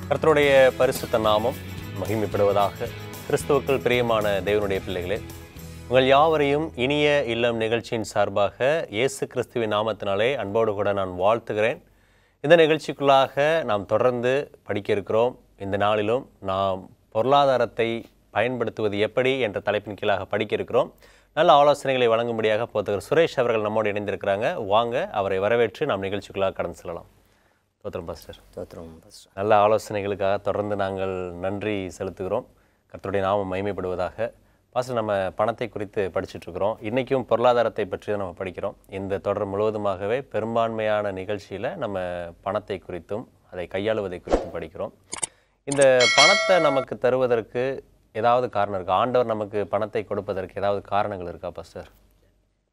கர்த்தருடைய பரிசுத்த நாமம் மகிமைப்படுவதாக. கிறிஸ்துவுக்குள் பிரியமான தேவனுடைய பிள்ளைகளே, உங்கள் யாவரையும் இனிய இல்லம் நிகழ்ச்சியின் சார்பாக இயேசு கிறிஸ்துவின் நாமத்தினாலே அன்போடு கூட நான் வாழ்த்துகிறேன். இந்த நிகழ்ச்சிக்குள்ளாக நாம் தொடர்ந்து படிக்க இருக்கிறோம். இந்த நாளிலும் நாம் பொருளாதாரத்தை பயன்படுத்துவது எப்படி என்ற தலைப்பின் கீழாக படிக்க இருக்கிறோம். நல்ல ஆலோசனைகளை வழங்கும்படியாக போதகர் சுரேஷ் அவர்கள் நம்மோடு இணைந்திருக்கிறாங்க. வாங்க, அவரை வரவேற்று நாம் நிகழ்ச்சிக்குள்ளாக கடந்து செல்லலாம். தோத்திரம் பாஸ்டர். தோத்திரம் பாஸ்டர். நல்ல ஆலோசனைகளுக்காக தொடர்ந்து நாங்கள் நன்றி செலுத்துகிறோம். கர்த்தருடைய நாமம் மகிமைப்படுவதாக. பாஸ்டர், நம்ம பணத்தை குறித்து படிச்சுட்ருக்கிறோம். இன்றைக்கும் பொருளாதாரத்தை பற்றி தான் நம்ம படிக்கிறோம். இந்த தொடர் முழுவதுமாகவே பெரும்பான்மையான நிகழ்ச்சியில் நம்ம பணத்தை குறித்தும் அதை கையாளுவதை குறித்தும் படிக்கிறோம். இந்த பணத்தை நமக்கு தருவதற்கு ஏதாவது காரணம் இருக்கா? ஆண்டவர் நமக்கு பணத்தை கொடுப்பதற்கு ஏதாவது காரணங்கள் இருக்கா பாஸ்டர்?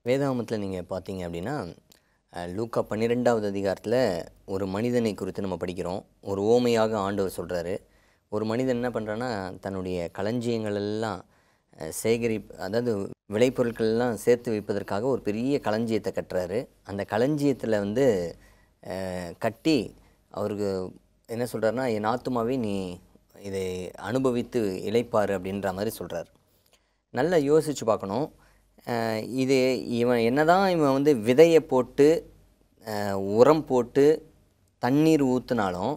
வேதாகமத்தில் நீங்கள் பார்த்தீங்க அப்படின்னா, லூக்கா 12வது அதிகாரத்தில் ஒரு மனிதனை குறித்து நம்ம படிக்கிறோம். ஒரு ஓமையாக ஆண்டவர் சொல்கிறாரு. ஒரு மனிதன் என்ன பண்ணுறான்னா, தன்னுடைய களஞ்சியங்கள் எல்லாம் அதாவது விளைபொருட்கள் எல்லாம் சேர்த்து வைப்பதற்காக ஒரு பெரிய களஞ்சியத்தை கட்டுறாரு. அந்த களஞ்சியத்தில் கட்டி அவருக்கு என்ன சொல்கிறாருன்னா, என் ஆத்துமாவே நீ இதை அனுபவித்து இளைப்பாரு அப்படின்ற மாதிரி சொல்கிறார். நல்லா யோசித்து பார்க்கணும். இது இவன் விதையை போட்டு உரம் போட்டு தண்ணீர் ஊற்றினாலும்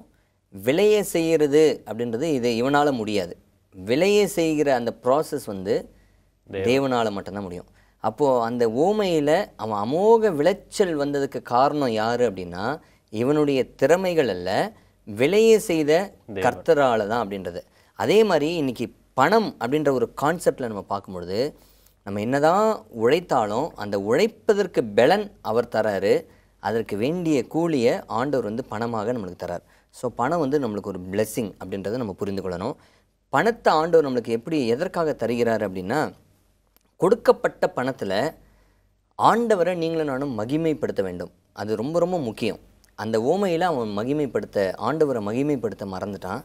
விளைய செய்கிறது அப்படின்றது இது இவனால் முடியாது. விளைய செய்கிற அந்த ப்ராசஸ் தேவனால் மட்டும்தான் முடியும். அப்போது அந்த ஓமையில் அவன் அமோக விளைச்சல் வந்ததுக்கு காரணம் யார் அப்படின்னா, இவனுடைய திறமைகள் அல்ல, விளைய செய்த கர்த்தரால் தான் அப்படின்றது. அதே மாதிரி இன்றைக்கி பணம் அப்படின்ற ஒரு கான்செப்டில் நம்ம பார்க்கும்பொழுது, நம்ம என்னதான் உழைத்தாலும் அந்த உழைப்பதற்கு பலன் அவர் தராரு. அதற்கு வேண்டிய கூலியை ஆண்டவர் பணமாக நம்மளுக்கு தரார். ஸோ பணம் நம்மளுக்கு ஒரு பிளெஸ்ஸிங் அப்படின்றத நம்ம புரிந்து கொள்ளணும். பணத்தை ஆண்டவர் நம்மளுக்கு எதற்காக தருகிறார் அப்படின்னா, கொடுக்கப்பட்ட பணத்தில் ஆண்டவரை நீங்களும் நானும் மகிமைப்படுத்த வேண்டும். அது ரொம்ப ரொம்ப முக்கியம். அந்த ஓமையில் அவன் ஆண்டவரை மகிமைப்படுத்த மறந்துட்டான்.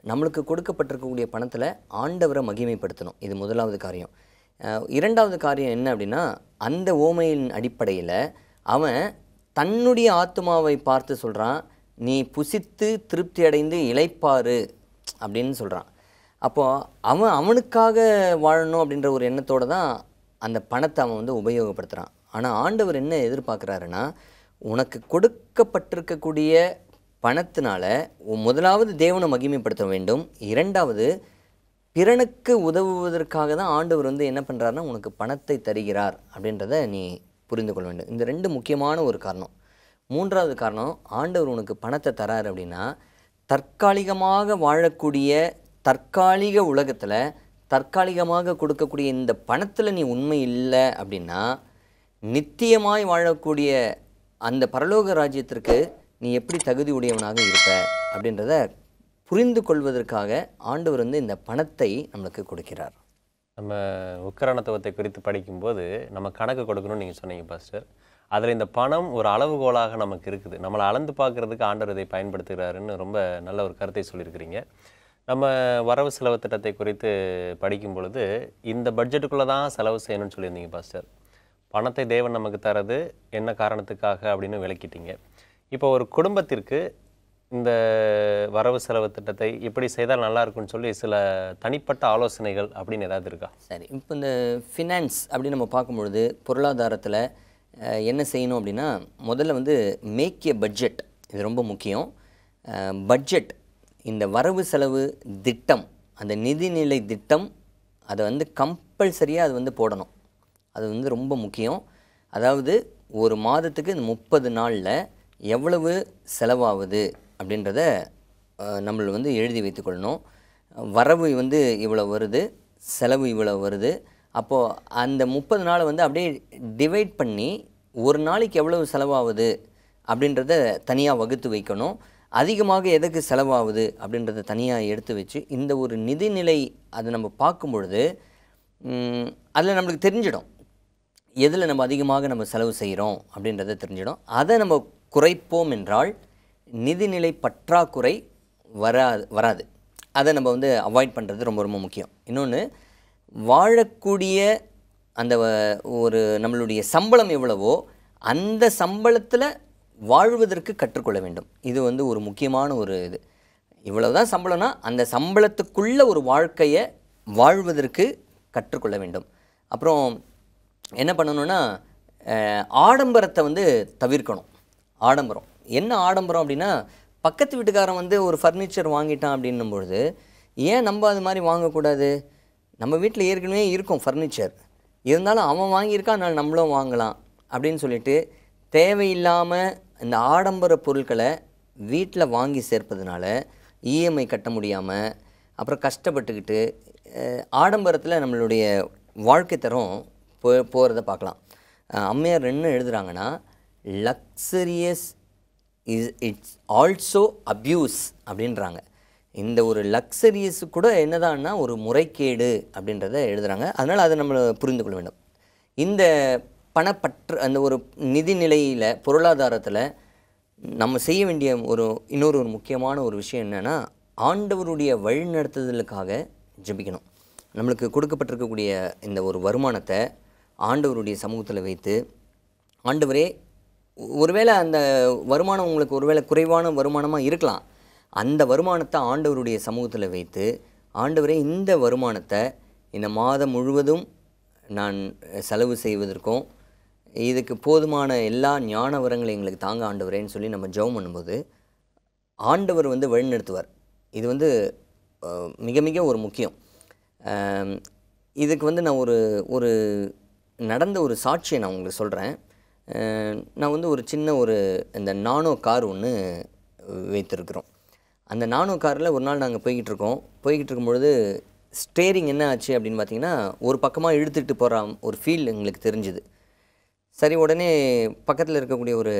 நம்மளுக்கு கொடுக்கப்பட்டிருக்கக்கூடிய பணத்தில் ஆண்டவரை மகிமைப்படுத்தணும். இது முதலாவது காரியம். இரண்டாவது காரியம் என்ன அப்படின்னா, அந்த ஓமையின் அடிப்படையில் அவன் தன்னுடைய ஆத்மாவை பார்த்து சொல்கிறான், நீ புசித்து திருப்தி அடைந்து இளைப்பாரு அப்படின்னு சொல்கிறான். அப்போது அவனுக்காக வாழணும் அப்படின்ற ஒரு எண்ணத்தோடு தான் அந்த பணத்தை அவன் உபயோகப்படுத்துகிறான். ஆனால் ஆண்டவர் என்ன எதிர்பார்க்குறாருன்னா, உனக்கு கொடுக்கப்பட்டிருக்கக்கூடிய பணத்தினால முதலாவது தேவனை மகிமைப்படுத்த வேண்டும். இரண்டாவது, பிறனுக்கு உதவுவதற்காக தான் ஆண்டவர் என்ன பண்ணுறாருன்னா உனக்கு பணத்தை தருகிறார் அப்படின்றத நீ புரிந்து கொள்ள வேண்டும். இந்த ரெண்டு முக்கியமான ஒரு காரணம். மூன்றாவது காரணம், ஆண்டவர் உனக்கு பணத்தை தராரு அப்படின்னா, தற்காலிகமாக வாழக்கூடிய தற்காலிக உலகத்தில் தற்காலிகமாக கொடுக்கக்கூடிய இந்த பணத்தில் நீ உண்மை இல்லை அப்படின்னா, நித்தியமாய் வாழக்கூடிய அந்த பரலோக ராஜ்யத்திற்கு நீ எப்படி தகுதி உடையவனாக இருப்ப அப்படின்றத புரிந்து கொள்வதற்காக ஆண்டவர் இந்த பணத்தை நம்மளுக்கு கொடுக்கிறார். நம்ம உக்கிரானத்துவத்தை குறித்து படிக்கும்போது நம்ம கணக்கு கொடுக்கணும்னு நீங்கள் சொன்னீங்க பாஸ்டர். அதில் இந்த பணம் ஒரு அளவுகோலாக நமக்கு இருக்குது. நம்மளை அளந்து பார்க்குறதுக்கு ஆண்டவர் இதை பயன்படுத்துகிறாருன்னு ரொம்ப நல்ல ஒரு கருத்தை சொல்லியிருக்கிறீங்க. நம்ம வரவு செலவு திட்டத்தை குறித்து படிக்கும் பொழுது இந்த பட்ஜெட்டுக்குள்ளே தான் செலவு செய்யணும்னு சொல்லியிருந்தீங்க பாஸ்டர். பணத்தை தேவன் நமக்கு தரது என்ன காரணத்துக்காக அப்படின்னு விளக்கிட்டீங்க. இப்போ ஒரு குடும்பத்திற்கு இந்த வரவு செலவு திட்டத்தை இப்படி செய்தால் நல்லா இருக்குன்னு சொல்லி சில தனிப்பட்ட ஆலோசனைகள் அப்படின்னு ஏதாவது இருக்கா? சரி, இப்போ இந்த ஃபினான்ஸ் அப்படின்னு நம்ம பார்க்கும்பொழுது பொருளாதாரத்தில் என்ன செய்யணும் அப்படின்னா, முதல்ல மேக் எ பட்ஜெட். இது ரொம்ப முக்கியம். பட்ஜெட், இந்த வரவு செலவு திட்டம், அந்த நிதிநிலை திட்டம், அதை கம்பல்சரியாக அது போடணும். அது ரொம்ப முக்கியம். அதாவது ஒரு மாதத்துக்கு இந்த 30 நாளில் எவ்வளவு செலவாகுது அப்படின்றத நம்ம எழுதி வைத்துக்கொள்ளணும். வரவு இவ்வளோ வருது, செலவு இவ்வளோ வருது. அப்போது அந்த 30 நாளை அப்படியே டிவைட் பண்ணி ஒரு நாளைக்கு எவ்வளவு செலவாகுது அப்படின்றத தனியாக வகுத்து வைக்கணும். அதிகமாக எதுக்கு செலவாகுது அப்படின்றத தனியாக எடுத்து வச்சு இந்த ஒரு நிதிநிலை அதை நம்ம பார்க்கும் பொழுது அதில் நம்மளுக்கு தெரிஞ்சிடும் எதில் நம்ம அதிகமாக நம்ம செலவு செய்கிறோம் அப்படின்றத தெரிஞ்சிடும். அதை நம்ம குறைப்போம் என்றால் நிதிநிலை பற்றாக்குறை வராது. அதை நம்ம அவாய்ட் பண்ணுறது ரொம்ப ரொம்ப முக்கியம். இன்னொன்று, வாழக்கூடிய அந்த ஒரு நம்மளுடைய சம்பளம் எவ்வளவோ அந்த சம்பளத்தில் வாழ்வதற்கு கற்றுக்கொள்ள வேண்டும். இது ஒரு முக்கியமான ஒரு இது. இவ்வளவுதான் சம்பளம்னா அந்த சம்பளத்துக்குள்ள ஒரு வாழ்க்கையை வாழ்வதற்கு கற்றுக்கொள்ள வேண்டும். அப்புறம் என்ன பண்ணணும்னா ஆடம்பரத்தை வந்து தவிர்க்கணும். ஆடம்பரம் என்ன ஆடம்பரம் அப்படின்னா, பக்கத்து வீட்டுக்காரன் வந்து ஒரு ஃபர்னிச்சர் வாங்கிட்டான் அப்படின்னும் பொழுது ஏன் நம்ம அது மாதிரி வாங்கக்கூடாது? நம்ம வீட்டில் ஏற்கனவே இருக்கும் ஃபர்னிச்சர், இருந்தாலும் அவன் வாங்கியிருக்கான், அதனால் நம்மளும் வாங்கலாம் அப்படின்னு சொல்லிட்டு தேவையில்லாமல் இந்த ஆடம்பர பொருட்களை வீட்டில் வாங்கி சேர்ப்பதுனால இஎம்ஐ கட்ட முடியாமல் அப்புறம் கஷ்டப்பட்டுக்கிட்டு ஆடம்பரத்தில் நம்மளுடைய வாழ்க்கை தரம் போகிறத பார்க்கலாம். அம்மையார் என்ன எழுதுகிறாங்கன்னா, லக்ஸரியஸ் இட்ஸ் ஆல்சோ அப்யூஸ் அப்படின்றாங்க. இந்த ஒரு லக்ஸரியஸ் கூட என்னதான்னா ஒரு முறைகேடு அப்படின்றத எழுதுகிறாங்க. அதனால் அதை நம்ம புரிந்து கொள்ள வேண்டும். இந்த பணப்பற்று அந்த ஒரு நிதி நிலையில் பொருளாதாரத்தில் நம்ம செய்ய வேண்டிய இன்னொரு முக்கியமான ஒரு விஷயம் என்னென்னா, ஆண்டவருடைய வழிநடத்துதலுக்காக ஜெபிக்கணும். நம்மளுக்கு கொடுக்கப்பட்டிருக்கக்கூடிய இந்த ஒரு வருமானத்தை ஆண்டவருடைய சமூகத்தில் வைத்து, ஆண்டவரே, ஒருவேளை அந்த வருமானம் உங்களுக்கு ஒருவேளை குறைவான வருமானமாக இருக்கலாம், அந்த வருமானத்தை ஆண்டவருடைய சமூகத்தில் வைத்து, ஆண்டவரே இந்த வருமானத்தை இந்த மாதம் முழுவதும் நான் செலவு செய்வதற்கும் இதுக்கு போதுமான எல்லா ஞான வரங்களை எங்களுக்கு தாங்க ஆண்டவரேன்னு சொல்லி நம்ம ஜெபம் பண்ணும்போது ஆண்டவர் வந்து வழிநடத்துவார். இது வந்து மிக மிக ஒரு முக்கியம். இதுக்கு வந்து நான் ஒரு நடந்த ஒரு சாட்சியை நான் உங்களுக்கு சொல்கிறேன். நான் வந்து ஒரு சின்ன இந்த நானோ கார் ஒன்று வைத்திருக்கிறோம். அந்த நானோ காரில் ஒரு நாள் நாங்கள் போய்கிட்டு இருக்கும்பொழுது ஸ்டேரிங் என்ன ஆச்சு அப்படின்னு பார்த்தீங்கன்னா, ஒரு பக்கமாக இழுத்துட்டு போகிற ஒரு ஃபீல் எங்களுக்கு தெரிஞ்சுது. சரி, உடனே பக்கத்தில் இருக்கக்கூடிய ஒரு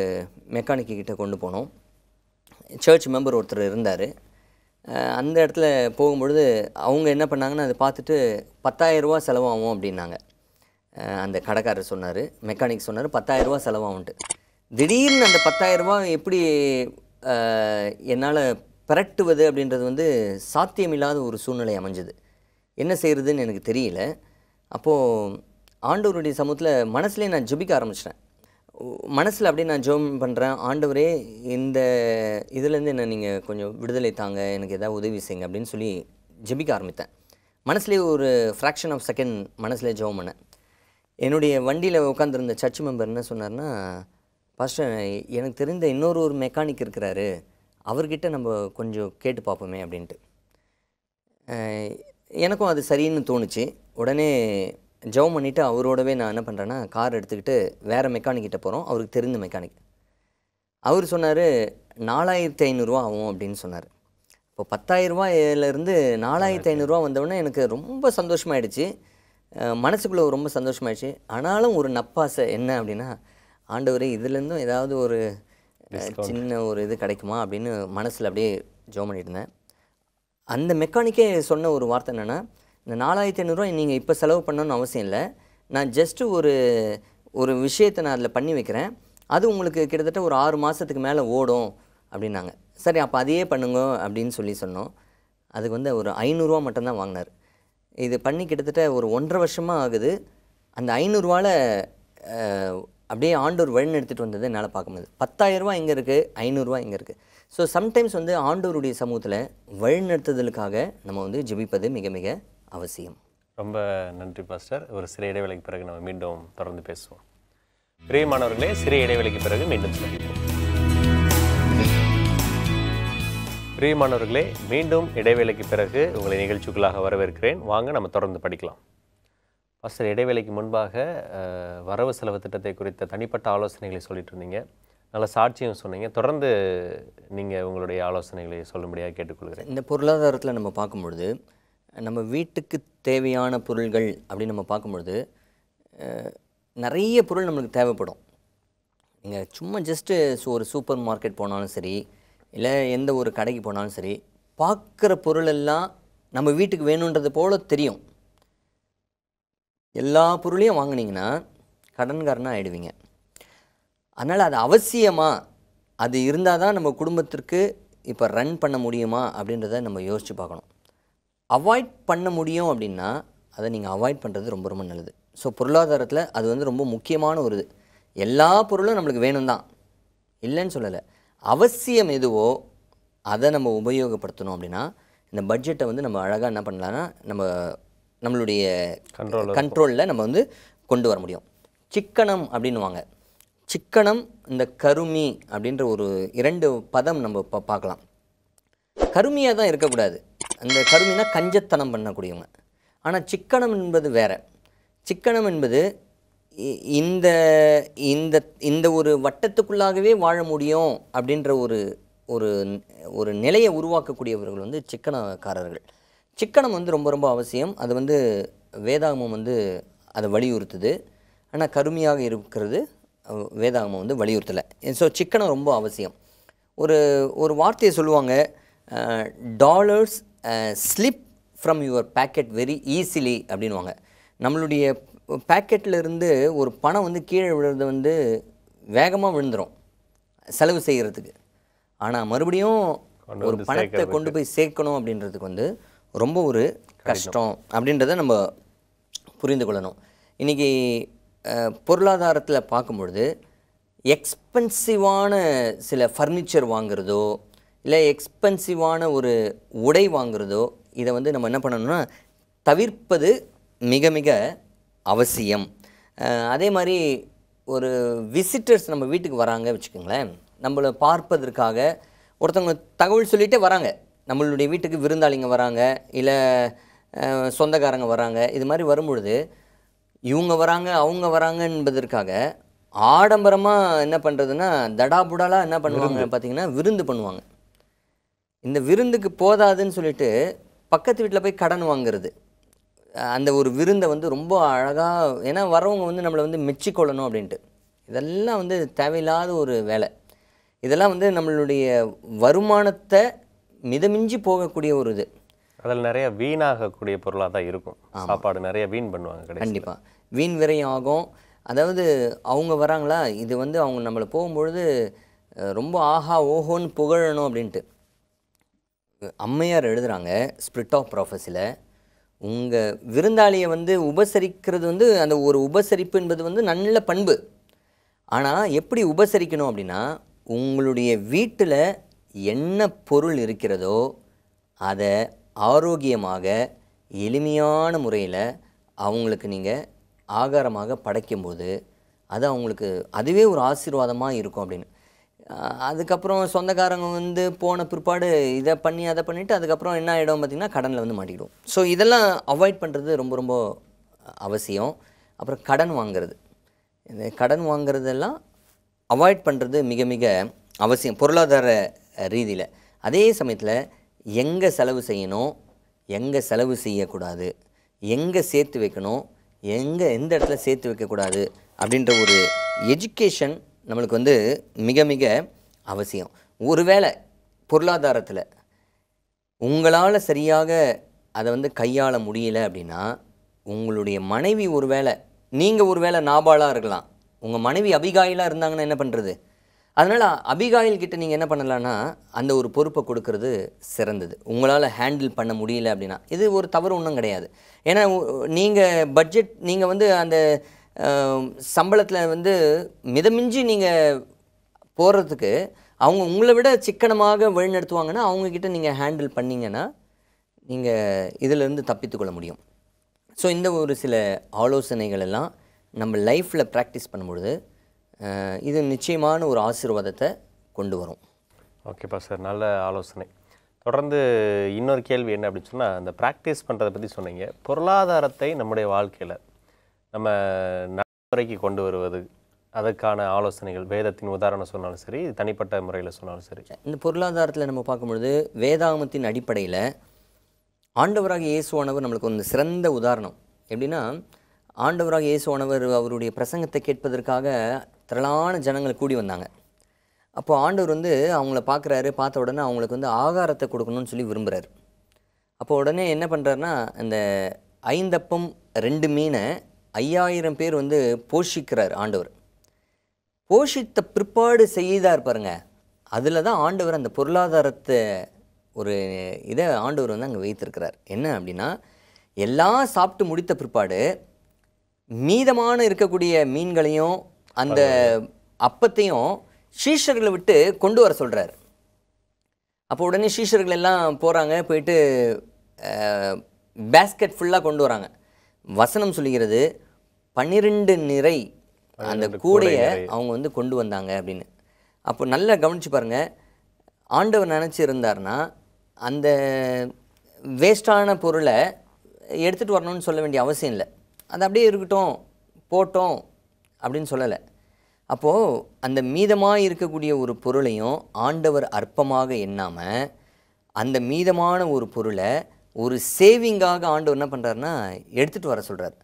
மெக்கானிக்கு கிட்ட கொண்டு போனோம். சர்ச் மெம்பர் ஒருத்தர் இருந்தார். அந்த இடத்துல போகும்பொழுது அவங்க என்ன பண்ணாங்கன்னா, அதை பார்த்துட்டு 10,000 ரூபா செலவாகும் அப்படின்னாங்க. அந்த கடைக்காரர் சொன்னார், மெக்கானிக் சொன்னார் 10,000 ரூபா செலவாகும்ட்டு. திடீர்னு அந்த 10,000 ரூபா எப்படி என்னால் பிரட்டுவது அப்படின்றது வந்து சாத்தியமில்லாத ஒரு சூழ்நிலை அமைஞ்சது. என்ன செய்கிறதுன்னு எனக்கு தெரியல. அப்போது ஆண்டவருடைய சமூகத்தில் மனசுலேயே நான் ஜெபிக்க ஆரம்பிச்சிட்டேன். மனசில் அப்படியே நான் ஜெபம் பண்ணுறேன், ஆண்டவரே இந்த இதுலேருந்து என்ன நீங்கள் கொஞ்சம் விடுதலை தாங்க, எனக்கு எதாவது உதவி செய்யுங்க அப்படின்னு சொல்லி ஜெபிக்க ஆரம்பித்தேன். மனசுலேயே ஒரு ஃப்ராக்ஷன் ஆஃப் செகண்ட் மனசுலேயே ஜெபம் பண்ணேன். என்னுடைய வண்டியில் உட்காந்துருந்த சர்ச் மெம்பர் என்ன சொன்னார்னா, பாஸ்டர், எனக்கு தெரிந்த இன்னொரு மெக்கானிக் இருக்கிறாரு, அவர்கிட்ட நம்ம கொஞ்சம் கேட்டு பார்ப்போமே அப்படின்ட்டு. எனக்கும் அது சரின்னு தோணுச்சு. உடனே ஜெபம் பண்ணிவிட்டு அவரோடவே நான் என்ன பண்ணுறேன்னா, கார் எடுத்துக்கிட்டு வேறு மெக்கானிக்கிட்ட போகிறோம். அவருக்கு தெரிந்த மெக்கானிக். அவர் சொன்னார் 4,500 ரூபா ஆகும் அப்படின்னு சொன்னார். இப்போ 10,000 ரூபாயிலேருந்து 4,500 ரூபா வந்தவுடனே எனக்கு ரொம்ப சந்தோஷமாயிடுச்சு. மனசுக்குள்ளே ரொம்ப சந்தோஷமாயிடுச்சு. ஆனாலும் ஒரு நப்பாசை என்ன அப்படின்னா, ஆண்டவரே இதுலேருந்தும் ஏதாவது ஒரு சின்ன ஒரு இது கிடைக்குமா அப்படின்னு மனசில் அப்படியே ஜெபம் பண்ணிட்டு இருந்தேன். அந்த மெக்கானிக்கே சொன்ன ஒரு வார்த்தை என்னென்னா, இந்த 4,500 ரூபா நீங்கள் இப்போ செலவு பண்ணணும்னு அவசியம் இல்லை, நான் ஜஸ்ட்டு ஒரு விஷயத்தை நான் அதில் பண்ணி வைக்கிறேன், அது உங்களுக்கு கிட்டத்தட்ட ஒரு 6 மாதத்துக்கு மேலே ஓடும் அப்படின்னாங்க. சரி, அப்போ அதையே பண்ணுங்க அப்படின்னு சொன்னோம். அதுக்கு வந்து ஒரு 500 ரூபா மட்டும்தான் வாங்கினார். இது பண்ணி கிட்டத்தட்ட ஒரு 1.5 வருஷமாக ஆகுது. அந்த 500 ரூபாவில் அப்படியே ஆண்டவர் வழி எடுத்துகிட்டு வந்ததை என்னால் பார்க்க முடியுது. 10,000 ரூபா எங்கே இருக்குது, 500 ரூபா எங்கே இருக்குது. ஸோ சம்டைம்ஸ் வந்து ஆண்டவருடைய சமூகத்தில் வழிநடத்துதலுக்காக நம்ம வந்து ஜெபிப்பது மிக மிக அவசியம். ரொம்ப நன்றி பாஸ்டர். ஒரு சிறிய இடைவேளைக்கு பிறகு நம்ம மீண்டும் தொடர்ந்து பேசுவோம். பிரியமானவர்களே, சிறிய இடைவேளைக்கு பிறகு மீண்டும் சந்திப்போம். பிரியமானவர்களே, மீண்டும் இடைவேளைக்கு பிறகு உங்களை நிகழ்ச்சிக்குள்ளாக வரவேற்கிறேன். வாங்க நம்ம தொடர்ந்து படிக்கலாம். பாஸ்டர், இடைவேளைக்கு முன்பாக வரவு செலவு திட்டத்தை குறித்த தனிப்பட்ட ஆலோசனைகளை சொல்லிட்டு இருந்தீங்க, நல்ல சாட்சியும் சொன்னீங்க. தொடர்ந்து நீங்கள் உங்களுடைய ஆலோசனைகளை சொல்லும்படியாக கேட்டுக்கொள்கிறேன். இந்த பொருளாதாரத்தில் நம்ம பார்க்கும்பொழுது, நம்ம வீட்டுக்கு தேவையான பொருள்கள் அப்படின்னு நம்ம பார்க்கும்பொழுது நிறைய பொருள் நம்மளுக்கு தேவைப்படும். நீங்கள் சும்மா ஜஸ்ட்டு ஒரு சூப்பர் மார்க்கெட் போனாலும் சரி, இல்லை எந்த ஒரு கடைக்கு போனாலும் சரி, பார்க்குற பொருளெல்லாம் நம்ம வீட்டுக்கு வேணுன்றது போல தெரியும். எல்லா பொருளையும் வாங்கினீங்கன்னா கடன்காரனாக ஆகிடுவீங்க. அதனால் அது அவசியமாக அது இருந்தால் தான் நம்ம குடும்பத்திற்கு இப்போ ரன் பண்ண முடியுமா அப்படின்றத நம்ம யோசித்து பார்க்கணும். அவாய்ட் பண்ண முடியும் அப்படின்னா அதை நீங்கள் அவாய்ட் பண்ணுறது ரொம்ப ரொம்ப நல்லது. ஸோ பொருளாதாரத்தில் அது வந்து ரொம்ப முக்கியமான ஒரு இது. எல்லா பொருளும் நம்மளுக்கு வேணும் தான், இல்லைன்னு சொல்லலை. அவசியம் எதுவோ அதை நம்ம உபயோகப்படுத்தணும் அப்படின்னா இந்த பட்ஜெட்டை வந்து நம்ம அழகாக என்ன பண்ணலான்னா நம்மளுடைய கண்ட்ரோலில் நம்ம வந்து கொண்டு வர முடியும். சிக்கனம் அப்படின்னுவாங்க. சிக்கனம், இந்த கருமி அப்படின்ற ஒரு 2 பதம் நம்ம பார்க்கலாம். கருமியாக தான் இருக்கக்கூடாது. அந்த கருமினா கஞ்சத்தனம் பண்ணக்கூடியவங்க. ஆனால் சிக்கனம் என்பது வேறு. சிக்கனம் என்பது இந்த இந்த இந்த ஒரு வட்டத்துக்குள்ளாகவே வாழ முடியும் அப்படின்ற ஒரு ஒரு நிலையை உருவாக்கக்கூடியவர்கள் வந்து சிக்கனக்காரர்கள். சிக்கனம் வந்து ரொம்ப ரொம்ப அவசியம். அது வந்து வேதாகமம் வந்து அதை வலியுறுத்துது. ஆனால் கருமையாக இருக்கிறது வேதாகமம் வந்து வலியுறுத்தலை. ஸோ சிக்கனம் ரொம்ப அவசியம். ஒரு வார்த்தையை சொல்லுவாங்க, dollars slip from your packet very easily அப்படின்வாங்க. நம்மளுடைய பேக்கெட்டில் இருந்து ஒரு பணம் வந்து கீழே விழுறது வந்து வேகமாக விழுந்துடும் செலவு செய்கிறதுக்கு. ஆனால் மறுபடியும் ஒரு பணத்தை கொண்டு போய் சேர்க்கணும் அப்படின்றதுக்கு வந்து ரொம்ப ஒரு கஷ்டம் அப்படின்றத நம்ம புரிந்து கொள்ளணும். இன்றைக்கி பொருளாதாரத்தில் பார்க்கும்பொழுது எக்ஸ்பென்சிவான சில ஃபர்னிச்சர் வாங்குறதோ இல்லை எக்ஸ்பென்சிவான ஒரு உடை வாங்குறதோ இதை வந்து நம்ம என்ன பண்ணணும்னா தவிர்ப்பது மிக மிக அவசியம். அதே மாதிரி ஒரு விசிட்டர்ஸ் நம்ம வீட்டுக்கு வராங்க வச்சுக்கோங்களேன், நம்மளை பார்ப்பதற்காக ஒருத்தவங்க தகவல் சொல்லிகிட்டே வராங்க. நம்மளுடைய வீட்டுக்கு விருந்தாளிங்க வராங்க, இல்லை சொந்தக்காரங்க வராங்க. இது மாதிரி வரும்பொழுது இவங்க வராங்க அவங்க வராங்க என்பதற்காக ஆடம்பரமாக என்ன பண்ணுறதுன்னா தடாபுடாலாக என்ன பண்ணுவாங்க பார்த்திங்கன்னா விருந்து பண்ணுவாங்க. இந்த விருந்துக்கு போதாதுன்னு சொல்லிட்டு பக்கத்து வீட்டில் போய் கடன் வாங்குறது. அந்த ஒரு விருந்தை வந்து ரொம்ப அழகாக, ஏன்னா வரவங்க வந்து நம்மளை வந்து மெச்சிக்கொள்ளணும் அப்படின்ட்டு. இதெல்லாம் வந்து தேவையில்லாத ஒரு வேலை. இதெல்லாம் வந்து நம்மளுடைய வருமானத்தை மிதமிஞ்சி போகக்கூடிய ஒரு இது. அதில் நிறைய வீணாகக்கூடிய பொருளாக தான் இருக்கும். சாப்பாடு நிறைய வீண் பண்ணுவாங்க. கண்டிப்பாக வீண் விரயம் ஆகும். அதாவது அவங்க வராங்களா, இது வந்து அவங்க நம்மளை போகும்பொழுது ரொம்ப ஆஹா ஓஹோன்னு புகழணும் அப்படின்ட்டு. அம்மையார் எழுதுகிறாங்க ஸ்பிரிட் ஆஃப் ப்ராஃபஸியில், உங்கள் விருந்தாளியை வந்து உபசரிக்கிறது வந்து அந்த ஒரு உபசரிப்பு என்பது வந்து நல்ல பண்பு. ஆனால் எப்படி உபசரிக்கணும் அப்படின்னா, உங்களுடைய வீட்டில் என்ன பொருள் இருக்கிறதோ அதை ஆரோக்கியமாக எளிமையான முறையில் அவங்களுக்கு நீங்கள் ஆகாரமாக படைக்கும்போது அது அவங்களுக்கு அதுவே ஒரு ஆசீர்வாதமாக இருக்கும் அப்படின்னு. அதுக்கப்புறம் சொந்தக்காரங்க வந்து போன பிற்பாடு இதை பண்ணி அதை பண்ணிவிட்டு அதுக்கப்புறம் என்ன ஆகிடும் பார்த்திங்கன்னா கடனில் வந்து மாட்டிக்கிடும். ஸோ இதெல்லாம் அவாய்ட் பண்ணுறது ரொம்ப ரொம்ப அவசியம். அப்புறம் கடன் வாங்கிறது, இந்த கடன் வாங்கிறதெல்லாம் அவாய்ட் பண்ணுறது மிக மிக அவசியம் பொருளாதார ரீதியில். அதே சமயத்தில் எங்கே செலவு செய்யணும், எங்கே செலவு செய்யக்கூடாது, எங்கே சேர்த்து வைக்கணும், எந்த இடத்துல சேர்த்து வைக்கக்கூடாது அப்படின்ற ஒரு எஜுகேஷன் நம்மளுக்கு வந்து மிக மிக அவசியம். ஒருவேளை பொருளாதாரத்தில் உங்களால் சரியாக அதை வந்து கையாள முடியல அப்படின்னா, உங்களுடைய மனைவி நீங்கள் ஒருவேளை நாபாலாக இருக்கலாம், உங்கள் மனைவி அபிகாயிலாக இருந்தாங்கன்னா என்ன பண்ணுறது? அதனால் அபிகாயில் கிட்ட நீங்கள் என்ன பண்ணலான்னா அந்த ஒரு பொறுப்பை கொடுக்கறது சிறந்தது. உங்களால் ஹேண்டில் பண்ண முடியல அப்படின்னா இது ஒரு தவறு ஒன்றும் கிடையாது. ஏன்னா நீங்கள் வந்து அந்த சம்பளத்தில் வந்து மிதமிஞ்சி நீங்கள் போகிறதுக்கு அவங்க உங்களை விட சிக்கனமாக வழிநடத்துவாங்கன்னா அவங்கக்கிட்ட நீங்கள் ஹேண்டில் பண்ணிங்கன்னா நீங்கள் இதிலிருந்து தப்பித்துக்கொள்ள முடியும். ஸோ இந்த ஒரு சில ஆலோசனைகள் எல்லாம் நம்ம லைஃப்பில் ப்ராக்டிஸ் பண்ணும்பொழுது இது நிச்சயமான ஒரு ஆசீர்வாதத்தை கொண்டு வரும். ஓகேப்பா சார், நல்ல ஆலோசனை. தொடர்ந்து இன்னொரு கேள்வி என்ன அப்படின்னு சொன்னால், அந்த ப்ராக்டிஸ் பண்ணுறதை பற்றி சொன்னீங்க. பொருளாதாரத்தை நம்முடைய வாழ்க்கையில் நம்ம நடைமுறைக்கு கொண்டு வருவது, அதுக்கான ஆலோசனைகள் வேதத்தின் உதாரணம் சொன்னாலும் சரி, தனிப்பட்ட முறையில் சொன்னாலும் சரி. இந்த பொருளாதாரத்தில் நம்ம பார்க்கும்பொழுது வேதாகமத்தின் அடிப்படையில் ஆண்டவராக இயேசுவானவர் நம்மளுக்கு ஒரு சிறந்த உதாரணம். எப்படின்னா, ஆண்டவராக இயேசுவானவர் அவருடைய பிரசங்கத்தை கேட்பதற்காக திரளான ஜனங்கள் கூடி வந்தாங்க. அப்போ ஆண்டவர் வந்து அவங்கள பார்க்குறாரு, பார்த்த உடனே அவங்களுக்கு வந்து ஆகாரத்தை கொடுக்கணும்னு சொல்லி விரும்புகிறார். அப்போ உடனே என்ன பண்ணுறாருன்னா, அந்த 5 அப்பம் 2 மீனை 5000 பேர் வந்து போஷிக்கிறார் ஆண்டவர். போஷித்த பிற்பாடு செய்தார் பாருங்க, அதில் தான் ஆண்டவர் அந்த பொருளாதாரத்தை ஒரு இதை ஆண்டவர் வந்து அங்கே வைத்திருக்கிறார். என்ன அப்படின்னா, எல்லாம் சாப்பிட்டு முடித்த பிற்பாடு மீதமான இருக்கக்கூடிய மீன்களையும் அந்த அப்பத்தையும் சீஷர்களை விட்டு கொண்டு வர சொல்கிறார். அப்போ உடனே சீஷர்கள் எல்லாம் போகிறாங்க, போயிட்டு பேஸ்கெட் ஃபுல்லாக கொண்டு வராங்க. வசனம் சொல்லுகிறது 12 நிறை அந்த கூடையை அவங்க வந்து கொண்டு வந்தாங்க அப்படின்னு. அப்போ நல்லா கவனிச்சு பாருங்கள், ஆண்டவர் நினச்சிருந்தார்னா அந்த வேஸ்டான பொருளை எடுத்துகிட்டு வரணும்னு சொல்ல வேண்டிய அவசியம் இல்லை. அது அப்படியே இருக்கட்டும் போட்டோம் அப்படின்னு சொல்லலை. அப்போது அந்த மீதமாக இருக்கக்கூடிய ஒரு பொருளையும் ஆண்டவர் அற்பமாக எண்ணாமல் அந்த மீதமான ஒரு பொருளை ஒரு சேவிங்காக ஆண்டவர் என்ன பண்ணுறாருன்னா எடுத்துகிட்டு வர சொல்கிறார்.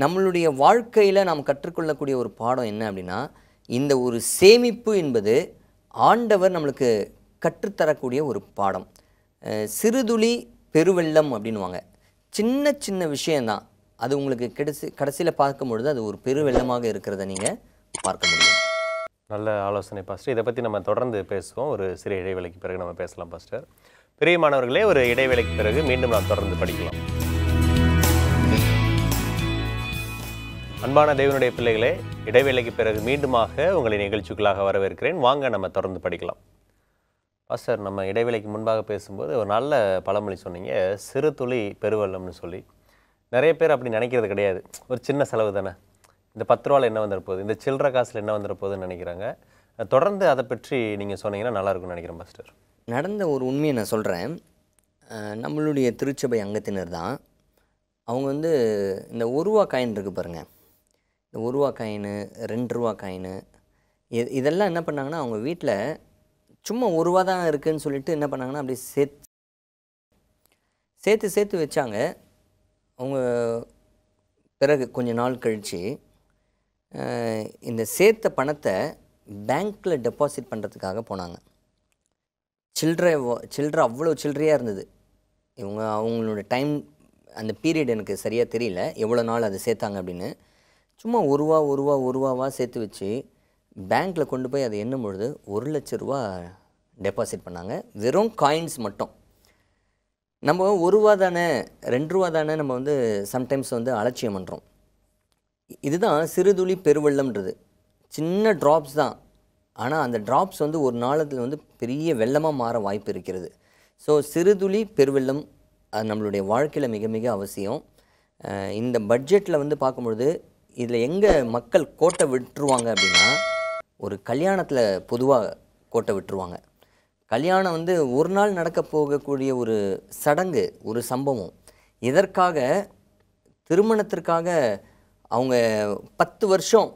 நம்மளுடைய வாழ்க்கையில் நாம் கற்றுக்கொள்ளக்கூடிய ஒரு பாடம் என்ன அப்படின்னா, இந்த ஒரு சேமிப்பு என்பது ஆண்டவர் நம்மளுக்கு கற்றுத்தரக்கூடிய ஒரு பாடம். சிறுதுளி பெருவெள்ளம் அப்படின்வாங்க. சின்ன சின்ன விஷயந்தான், அது உங்களுக்கு கடைசியில் பார்க்கும்பொழுது அது ஒரு பெருவெள்ளமாக இருக்கிறத நீங்கள் பார்க்க முடியும். நல்ல ஆலோசனை பாஸ்டர். இதை பற்றி நம்ம தொடர்ந்து பேசுவோம். ஒரு சிறிய இடைவேளைக்கு பிறகு நம்ம பேசலாம் பாஸ்டர். பிரியமானவர்களே, ஒரு இடைவேளைக்கு பிறகு மீண்டும் நாம் தொடர்ந்து படிக்கலாம். அன்பான தேவனுடைய பிள்ளைகளே, இடைவேளைக்கு பிறகு மீண்டுமாக உங்களை நிகழ்ச்சிக்குள்ளாக வரவேற்கிறேன். வாங்க நம்ம தொடர்ந்து படிக்கலாம். பாஸ்டர், நம்ம இடைவேளைக்கு முன்பாக பேசும்போது ஒரு நல்ல பழமொழி சொன்னீங்க, சிறு துளி பெருவெள்ளம்னு சொல்லி. நிறைய பேர் அப்படி நினைக்கிறது கிடையாது. ஒரு சின்ன செலவு தானே, இந்த 10 ரூபாயில் என்ன வந்துட போகுது, இந்த சில்லற காசில் என்ன வந்துட போகுதுன்னு நினைக்கிறாங்க. தொடர்ந்து அதை பற்றி நீங்கள் சொன்னீங்கன்னா நல்லாயிருக்கும்னு நினைக்கிறேன் பாஸ்டர். நடந்த ஒரு உண்மையை நான் சொல்கிறேன். நம்மளுடைய திருச்சபை அங்கத்தினர் தான். அவங்க வந்து இந்த 1 ரூபா காயின் இருக்குது பாருங்கள், இந்த 1 ரூபா காயினு 2 ரூபா காயினு இதெல்லாம் என்ன பண்ணாங்கன்னா அவங்க வீட்டில் சும்மா 1 ரூபா தான் இருக்குதுன்னு சொல்லிட்டு என்ன பண்ணாங்கன்னா அப்படி சேர்த்து வச்சாங்க. அவங்க பிறகு கொஞ்ச நாள் கழித்து இந்த சேர்த்த பணத்தை பேங்க்கில் டெபாசிட் பண்ணுறதுக்காக போனாங்க. சில்லறை அவ்வளோ சில்லறையாக இருந்தது. அவங்களோட டைம் அந்த பீரியட் எனக்கு சரியாக தெரியல எவ்வளோ நாள் அதை சேர்த்தாங்க அப்படின்னு. சும்மா 1 ரூபாவாக சேர்த்து வச்சு பேங்க்கில் கொண்டு போய் அதை எண்ணும் பொழுது 1,00,000 ரூபா டெபாசிட் பண்ணாங்க. வெறும் காயின்ஸ் மட்டும். நம்ம 1 ரூபா தானே 2 ரூபா தானே நம்ம வந்து சம்டைம்ஸ் வந்து அலட்சியம் பண்ணுறோம். இதுதான் சிறுதுளி பெருவெள்ளம்ன்றது. சின்ன ட்ராப்ஸ் தான், ஆனால் அந்த ட்ராப்ஸ் வந்து ஒரு நாளத்தில் வந்து பெரிய வெள்ளமாக மாற வாய்ப்பு இருக்கிறது. ஸோ சிறுதுளி பெருவெள்ளம் அது நம்மளுடைய வாழ்க்கையில் மிக மிக அவசியம். இந்த பட்ஜெட்டில் வந்து பார்க்கும்பொழுது இதில் எங்கே மக்கள் கோட்டை விட்டுருவாங்க அப்படின்னா, ஒரு கல்யாணத்தில் பொதுவாக கோட்டை விட்டுருவாங்க. கல்யாணம் வந்து ஒரு நாள் நடக்க போகக்கூடிய ஒரு சடங்கு, ஒரு சம்பவம். இதற்காக திருமணத்திற்காக அவங்க 10 வருஷம்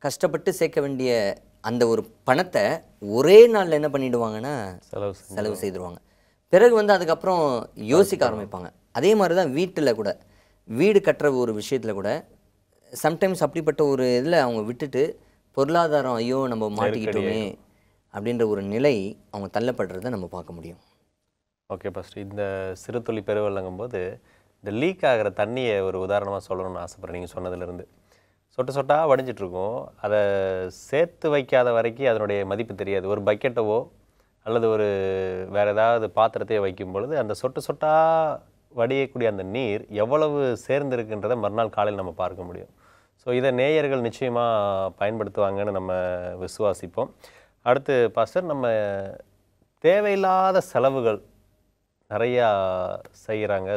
கஷ்டப்பட்டு சேர்க்க வேண்டிய அந்த ஒரு பணத்தை ஒரே நாளில் என்ன பண்ணிவிடுவாங்கன்னா செலவு செய்துருவாங்க. பிறகு வந்து அதுக்கப்புறம் யோசிக்க ஆரம்பிப்பாங்க. அதே மாதிரி தான் வீட்டில் கூட, வீடு கட்டுற ஒரு விஷயத்தில் கூட சம்டைம்ஸ் அப்படிப்பட்ட ஒரு இதில் அவங்க விட்டுட்டு பொருளாதாரம் ஐயோ நம்ம மாட்டிக்கிட்டோமே அப்படின்ற ஒரு நிலை அவங்க தள்ளப்படுறதை நம்ம பார்க்க முடியும். ஓகே பாஸ்டர், இந்த சிறு துளி பெருவெள்ளங்கும் போது இந்த லீக் ஆகிற தண்ணியை ஒரு உதாரணமாக சொல்லணும்னு ஆசைப்பட்றேன். நீங்கள் சொன்னதுலேருந்து சொட்டாக வடிஞ்சிட்ருக்கோம். அதை சேர்த்து வைக்காத வரைக்கும் அதனுடைய மதிப்பு தெரியாது. ஒரு பக்கெட்டவோ அல்லது ஒரு வேறு ஏதாவது பாத்திரத்தையோ வைக்கும் பொழுது அந்த சொட்டாக வடியக்கூடிய அந்த நீர் எவ்வளவு சேர்ந்துருக்குன்றதை மறுநாள் காலையில் நம்ம பார்க்க முடியும். ஸோ இதை நேயர்கள் நிச்சயமாக பயன்படுத்துவாங்கன்னு நம்ம விசுவாசிப்போம். அடுத்து பாஸ்டர், நம்ம தேவையில்லாத செலவுகள் நிறையா செய்கிறாங்க.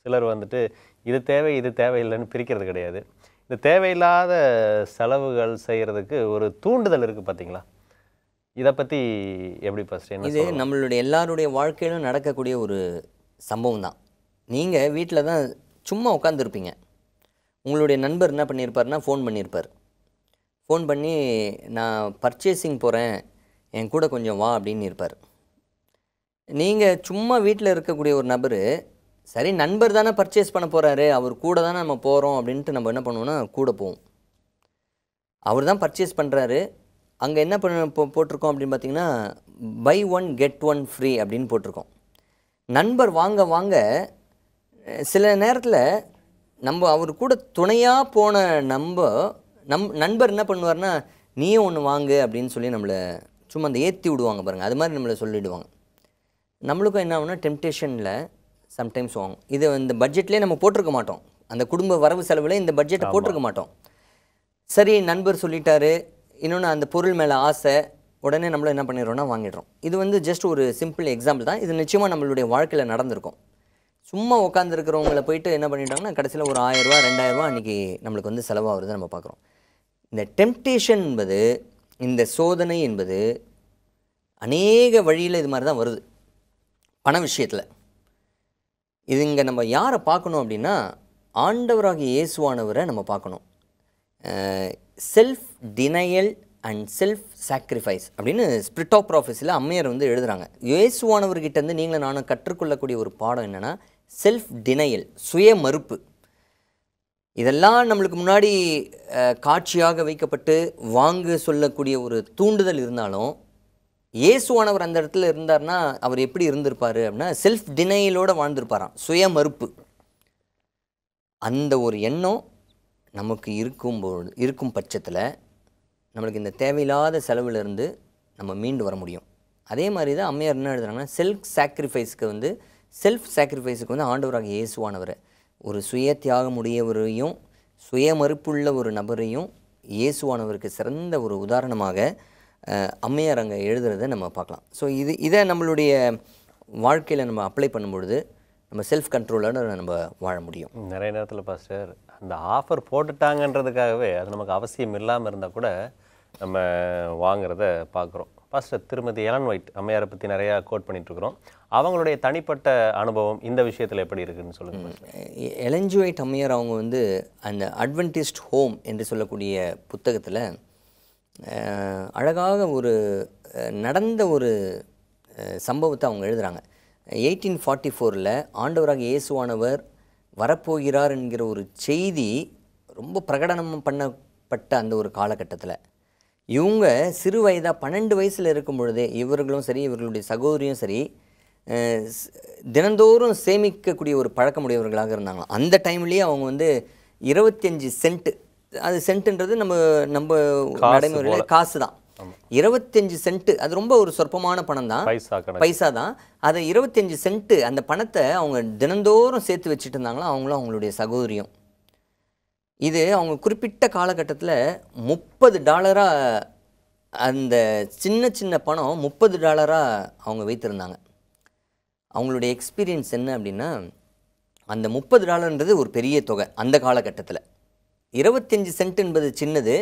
சிலர் வந்துட்டு இது தேவை இது தேவையில்லைன்னு பிரிக்கிறது கிடையாது. இந்த தேவையில்லாத செலவுகள் செய்கிறதுக்கு ஒரு தூண்டுதல் இருக்குது பார்த்தீங்களா? இதை பற்றி எப்படி பாஸ்டர்? இது நம்மளுடைய எல்லாருடைய வாழ்க்கையிலும் நடக்கக்கூடிய ஒரு சம்பவம் தான். நீங்கள் வீட்டில் தான் சும்மா உட்காந்துருப்பீங்க. உங்களுடைய நண்பர் என்ன பண்ணியிருப்பார்னா ஃபோன் பண்ணியிருப்பார். ஃபோன் பண்ணி நான் பர்ச்சேசிங் போகிறேன், என் கூட கொஞ்சம் வா அப்படின்னு இருப்பார். நீங்கள் சும்மா வீட்டில் இருக்கக்கூடிய ஒரு நபர், சரி நண்பர் தானே பர்ச்சேஸ் பண்ண போகிறாரு, அவர் கூட தானே நம்ம போகிறோம் அப்படின்ட்டு நம்ம என்ன பண்ணுவோம்னா கூட போவோம். அவர் தான் பர்ச்சேஸ் பண்ணுறாரு. அங்கே என்ன போட்டிருக்கோம் அப்படின்னு பார்த்தீங்கன்னா பை 1 கெட் 1 ஃப்ரீ அப்படின்னு போட்டிருக்கோம். நண்பர் வாங்க சில நேரத்தில் நம்ம அவர் கூட துணையாக போன நண்பர் என்ன பண்ணுவார்னா நீயும் ஒன்று வாங்கு அப்படின்னு சொல்லி நம்மளை சும்மா அந்த ஏற்றி விடுவாங்க பாருங்கள். அது மாதிரி நம்மளை சொல்லிவிடுவாங்க. நம்மளுக்கும் என்ன ஆகும்னா டெம்டேஷனில் சம்டைம்ஸ் வாங்கும். இதை இந்த பட்ஜெட்லேயே நம்ம போட்டிருக்க மாட்டோம். அந்த குடும்ப வரவு செலவில் இந்த பட்ஜெட்டை போட்டிருக்க மாட்டோம். சரி நண்பர் சொல்லிட்டாரு, இன்னொன்று அந்த பொருள் மேலே ஆசை, உடனே நம்மள என்ன பண்ணிடுறோம்னா வாங்கிடுறோம். இது வந்து ஜஸ்ட் ஒரு சிம்பிள் எக்ஸாம்பிள் தான். இது நிச்சயமாக நம்மளுடைய வாழ்க்கையில் நடந்திருக்கும். சும்மா உட்காந்துருக்கிறவங்கள போயிட்டு என்ன பண்ணிட்டாங்கன்னா கடைசியில் ஒரு 1000 ரூபா 2000 ரூபா அன்றைக்கி நம்மளுக்கு வந்து செலவாகுறதை நம்ம பார்க்குறோம். இந்த டெம்ப்டேஷன் என்பது, இந்த சோதனை என்பது அநேக வழியில் இது மாதிரி தான் வருது பண விஷயத்தில். இது இங்கே நம்ம யாரை பார்க்கணும் அப்படின்னா ஆண்டவராகிய இயேசுவானவரை நம்ம பார்க்கணும். Self denial and self sacrifice அப்படின்னு ஸ்பிரிட் ஆஃப் ப்ராஃபஸியில் அம்மையார் வந்து எழுதுகிறாங்க. இயேசுவானவர்கிட்டேருந்து நீங்களும் நானும் கற்றுக்கொள்ளக்கூடிய ஒரு பாடம் என்னென்னா செல்ஃப் டினையல், சுய மறுப்பு. இதெல்லாம் நம்மளுக்கு முன்னாடி காட்சியாக வைக்கப்பட்டு வாங்க சொல்லக்கூடிய ஒரு தூண்டுதல் இருந்தாலும் இயேசுவானவர் அந்த இடத்துல இருந்தார்னா அவர் எப்படி இருந்திருப்பார் அப்படின்னா செல்ஃப் டினையலோடு வாழ்ந்திருப்பாராம், சுய மறுப்பு. அந்த ஒரு எண்ணம் நமக்கு இருக்கும் பட்சத்தில் நம்மளுக்கு இந்த தேவையில்லாத செலவிலிருந்து நம்ம மீண்டு வர முடியும். அதே மாதிரி தான் அம்மையார் என்ன எழுதுறாங்கன்னா செல்ஃப் சாக்ரிஃபைஸுக்கு வந்து ஆண்டவராக இயேசுவானவரை, ஒரு சுய தியாகமுடையவரையும் சுய மறுப்புள்ள ஒரு நபரையும் இயேசுவானவருக்கு சிறந்த ஒரு உதாரணமாக அம்மையார் அங்கே எழுதுறதை நம்ம பார்க்கலாம். ஸோ இதை நம்மளுடைய வாழ்க்கையில் நம்ம அப்ளை பண்ணும்பொழுது நம்ம செல்ஃப் கண்ட்ரோலோட நம்ம வாழ முடியும். நிறைய நேரத்தில் பாஸ்டர் அந்த ஆஃபர் போட்டுட்டாங்கன்றதுக்காகவே அது நமக்கு அவசியம் இல்லாமல் இருந்தால் கூட நம்ம வாங்குறத பார்க்குறோம். பாஸ்டர் திருமதி எலன் ஒயிட் அம்மையாரை பற்றி நிறையா கோட் பண்ணிகிட்ருக்குறோம். அவங்களுடைய தனிப்பட்ட அனுபவம் இந்த விஷயத்தில் எப்படி இருக்குதுன்னு சொல்லுங்கள். எலன் ஜி ஒயிட் அம்மையார் அவங்க வந்து அந்த அட்வென்டிஸ்ட் ஹோம் என்று சொல்லக்கூடிய புத்தகத்தில் அழகாக ஒரு நடந்த ஒரு சம்பவத்தை அவங்க எழுதுகிறாங்க. 1844 ஆண்டவராக இயேசுவானவர் வரப்போகிறார் என்கிற ஒரு செய்தி ரொம்ப பிரகடனம் பண்ணப்பட்ட அந்த ஒரு காலகட்டத்தில் இவங்க சிறு வயதாக 12 வயசில் இருக்கும் பொழுதே இவர்களும் சரி இவர்களுடைய சகோதரியும் சரி தினந்தோறும் சேமிக்கக்கூடிய ஒரு பழக்கமுடையவர்களாக இருந்தாங்க. அந்த டைம்லேயே அவங்க வந்து 25 சென்ட், அது சென்ட்டுன்றது நம்ம நடைமுறையில் காசு தான், 25 சென்ட், அது ரொம்ப ஒரு சொற்பமான பணம் தான், பைசா தான். அதை 25 சென்ட் அந்த பணத்தை அவங்க தினந்தோறும் சேர்த்து வச்சுட்டு இருந்தாங்களா அவங்களும் அவங்களுடைய சகோதரியும். இது அவங்க குறிப்பிட்ட காலகட்டத்தில் $30 அந்த சின்ன சின்ன பணம் $30 அவங்க வைத்திருந்தாங்க. அவங்களுடைய எக்ஸ்பீரியன்ஸ் என்ன அப்படின்னா அந்த $30ன்றது ஒரு பெரிய தொகை அந்த காலகட்டத்தில். 25 சென்ட் என்பது சின்னது,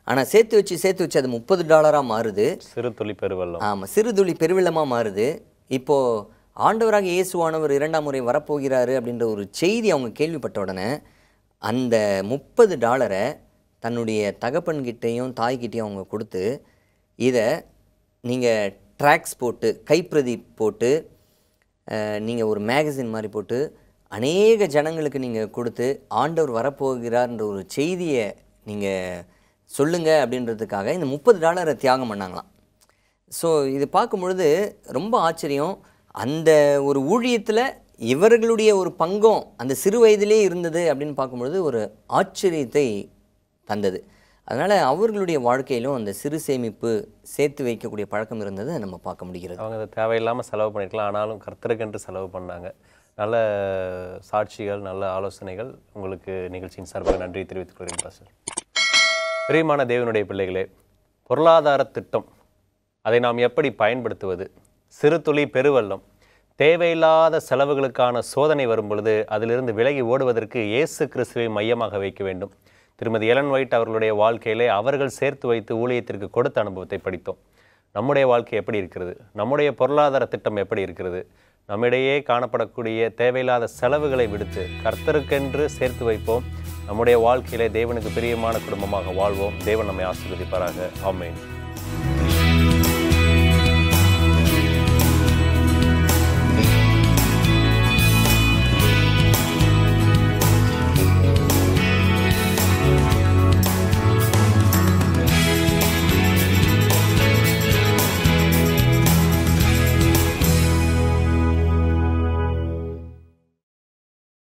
ஆனால் சேர்த்து வச்சு அது $30 மாறுது. சிறு துளி பெருவெள்ளம். ஆமாம், சிறு துளி பெருவெள்ளமாக மாறுது. இப்போது ஆண்டவராக இயேசுவானவர் 2ஆம் முறை வரப்போகிறாரு அப்படின்ற ஒரு செய்தி அவங்க கேள்விப்பட்ட உடனே அந்த $30 தன்னுடைய தகப்பன்கிட்டையும் தாய்கிட்டையும் அவங்க கொடுத்து இதை நீங்கள் ட்ராக்ஸ் போட்டு கைப்பிரதி போட்டு நீங்கள் ஒரு மேகசின் மாதிரி போட்டு அநேக ஜனங்களுக்கு நீங்கள் கொடுத்து ஆண்டவர் வரப்போகிறார்ன்ற ஒரு செய்தியை நீங்கள் சொல்லுங்கள் அப்படின்றதுக்காக இந்த $30 தியாகம் பண்ணாங்களாம். ஸோ இது பார்க்கும்பொழுது ரொம்ப ஆச்சரியம். அந்த ஒரு ஊழியத்தில் இவர்களுடைய ஒரு பங்கம் அந்த சிறு வயதிலே இருந்தது அப்படின்னு பார்க்கும்பொழுது ஒரு ஆச்சரியத்தை தந்தது. அதனால் அவர்களுடைய வாழ்க்கையிலும் அந்த சிறு சேமிப்பு சேர்த்து வைக்கக்கூடிய பழக்கம் இருந்ததை நம்ம பார்க்க முடிகிறது. அவங்க அதை தேவையில்லாமல் செலவு பண்ணியிருக்கலாம், ஆனாலும் கர்த்தருக்கென்று செலவு பண்ணாங்க. நல்ல சாட்சிகள், நல்ல ஆலோசனைகள். உங்களுக்கு நிகழ்ச்சியின் சார்பாக நன்றி தெரிவித்துக் கொள்கிறேன் பாஸ்டர். பிரியமான தேவனுடைய பிள்ளைகளே, பொருளாதார திட்டம் அதை நாம் எப்படி பயன்படுத்துவது, சிறு துளி பெருவெள்ளம், தேவையில்லாத செலவுகளுக்கான சோதனை வரும் பொழுது அதிலிருந்து விலகி ஓடுவதற்கு இயேசு கிறிஸ்துவை மையமாக வைக்க வேண்டும். திருமதி எலன் ஒயிட் அவர்களுடைய வாழ்க்கையிலே அவர்கள் சேர்த்து வைத்து ஊழியத்திற்கு கொடுத்த அனுபவத்தை படித்தோம். நம்முடைய வாழ்க்கை எப்படி இருக்கிறது, நம்முடைய பொருளாதார திட்டம் எப்படி இருக்கிறது, நம்மிடையே காணப்படக்கூடிய தேவையில்லாத செலவுகளை விடுத்து கர்த்தருக்கென்று சேர்த்து வைப்போம். நம்முடைய வாழ்க்கையிலே தேவனுக்கு பிரியமான குடும்பமாக வாழ்வோம். தேவன் நம்மை ஆசீர்வதிப்பாராக. ஆமென்.